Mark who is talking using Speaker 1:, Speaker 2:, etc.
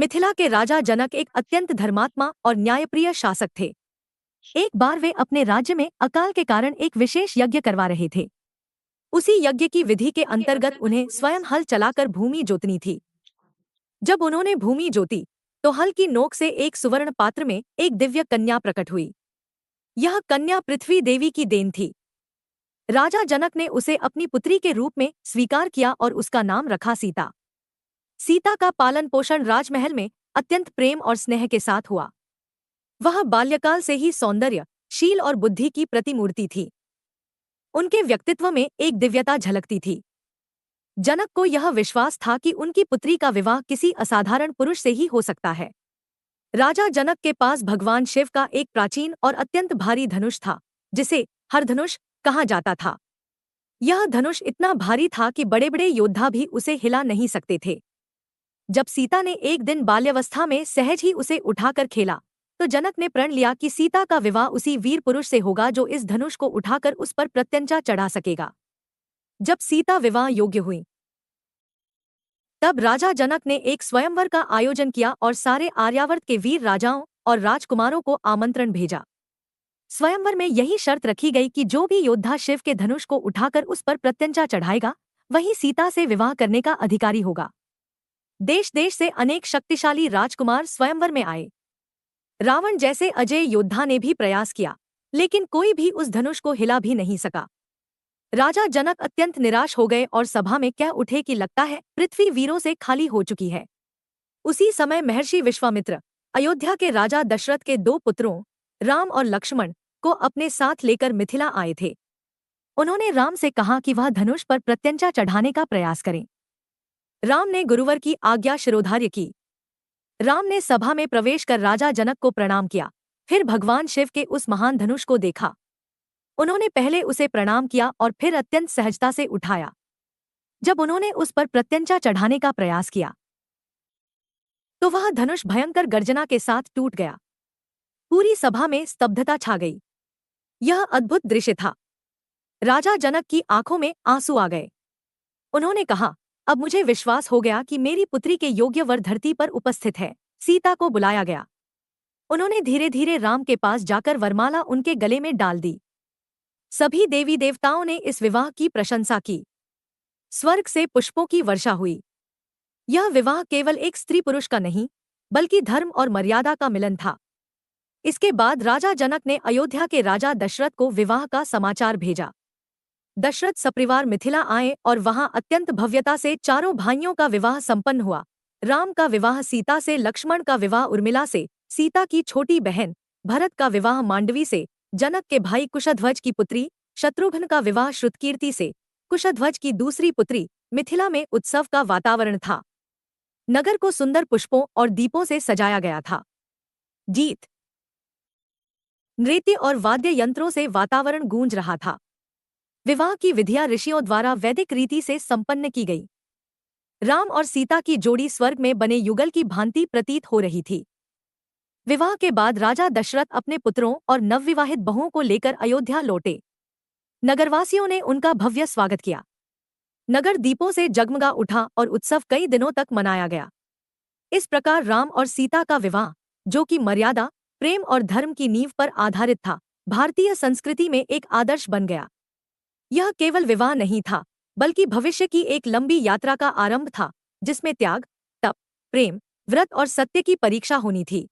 Speaker 1: मिथिला के राजा जनक एक अत्यंत धर्मात्मा और न्यायप्रिय शासक थे। एक बार वे अपने राज्य में अकाल के कारण एक विशेष यज्ञ करवा रहे थे। उसी यज्ञ की विधि के अंतर्गत उन्हें स्वयं हल चलाकर भूमि जोतनी थी। जब उन्होंने भूमि जोती तो हल की नोक से एक सुवर्ण पात्र में एक दिव्य कन्या प्रकट हुई। यह कन्या पृथ्वी देवी की देन थी। राजा जनक ने उसे अपनी पुत्री के रूप में स्वीकार किया और उसका नाम रखा सीता। सीता का पालन पोषण राजमहल में अत्यंत प्रेम और स्नेह के साथ हुआ। वह बाल्यकाल से ही सौंदर्य, शील और बुद्धि की प्रतिमूर्ति थी। उनके व्यक्तित्व में एक दिव्यता झलकती थी। जनक को यह विश्वास था कि उनकी पुत्री का विवाह किसी असाधारण पुरुष से ही हो सकता है। राजा जनक के पास भगवान शिव का एक प्राचीन और अत्यंत भारी धनुष था, जिसे हरधनुष कहा जाता था। यह धनुष इतना भारी था कि बड़े बड़े योद्धा भी उसे हिला नहीं सकते थे। जब सीता ने एक दिन बाल्यावस्था में सहज ही उसे उठाकर खेला, तो जनक ने प्रण लिया कि सीता का विवाह उसी वीर पुरुष से होगा जो इस धनुष को उठाकर उस पर प्रत्यंचा चढ़ा सकेगा। जब सीता विवाह योग्य हुई, तब राजा जनक ने एक स्वयंवर का आयोजन किया और सारे आर्यावर्त के वीर राजाओं और राजकुमारों को आमंत्रण भेजा। स्वयंवर में यही शर्त रखी गई कि जो भी योद्धा शिव के धनुष को उठाकर उस पर प्रत्यंचा चढ़ाएगा, वही सीता से विवाह करने का अधिकारी होगा। देश देश से अनेक शक्तिशाली राजकुमार स्वयंवर में आए। रावण जैसे अजय योद्धा ने भी प्रयास किया, लेकिन कोई भी उस धनुष को हिला भी नहीं सका। राजा जनक अत्यंत निराश हो गए और सभा में कह उठे कि लगता है पृथ्वी वीरों से खाली हो चुकी है। उसी समय महर्षि विश्वामित्र अयोध्या के राजा दशरथ के दो पुत्रों राम और लक्ष्मण को अपने साथ लेकर मिथिला आए थे। उन्होंने राम से कहा कि वह धनुष पर प्रत्यंचा चढ़ाने का प्रयास करें। राम ने गुरुवर की आज्ञा शिरोधार्य की। राम ने सभा में प्रवेश कर राजा जनक को प्रणाम किया, फिर भगवान शिव के उस महान धनुष को देखा। उन्होंने पहले उसे प्रणाम किया और फिर अत्यंत सहजता से उठाया। जब उन्होंने उस पर प्रत्यंचा चढ़ाने का प्रयास किया, तो वह धनुष भयंकर गर्जना के साथ टूट गया। पूरी सभा में स्तब्धता छा गई। यह अद्भुत दृश्य था। राजा जनक की आंखों में आंसू आ गए। उन्होंने कहा, अब मुझे विश्वास हो गया कि मेरी पुत्री के योग्य वर धरती पर उपस्थित है। सीता को बुलाया गया। उन्होंने धीरे धीरे राम के पास जाकर वरमाला उनके गले में डाल दी। सभी देवी देवताओं ने इस विवाह की प्रशंसा की। स्वर्ग से पुष्पों की वर्षा हुई। यह विवाह केवल एक स्त्री पुरुष का नहीं, बल्कि धर्म और मर्यादा का मिलन था। इसके बाद राजा जनक ने अयोध्या के राजा दशरथ को विवाह का समाचार भेजा। दशरथ सपरिवार मिथिला आए और वहां अत्यंत भव्यता से चारों भाइयों का विवाह संपन्न हुआ। राम का विवाह सीता से, लक्ष्मण का विवाह उर्मिला से, सीता की छोटी बहन भरत का विवाह मांडवी से, जनक के भाई कुशध्वज की पुत्री शत्रुघ्न का विवाह श्रुतकीर्ति से, कुशध्वज की दूसरी पुत्री। मिथिला में उत्सव का वातावरण था। नगर को सुंदर पुष्पों और दीपों से सजाया गया था। गीत, नृत्य और वाद्य यंत्रों से वातावरण गूंज रहा था। विवाह की विधियां ऋषियों द्वारा वैदिक रीति से संपन्न की गई। राम और सीता की जोड़ी स्वर्ग में बने युगल की भांति प्रतीत हो रही थी। विवाह के बाद राजा दशरथ अपने पुत्रों और नवविवाहित बहुओं को लेकर अयोध्या लौटे। नगरवासियों ने उनका भव्य स्वागत किया। नगर दीपों से जगमगा उठा और उत्सव कई दिनों तक मनाया गया। इस प्रकार राम और सीता का विवाह, जो कि मर्यादा, प्रेम और धर्म की नींव पर आधारित था, भारतीय संस्कृति में एक आदर्श बन गया। यह केवल विवाह नहीं था, बल्कि भविष्य की एक लंबी यात्रा का आरंभ था, जिसमें त्याग, तप, प्रेम, व्रत और सत्य की परीक्षा होनी थी।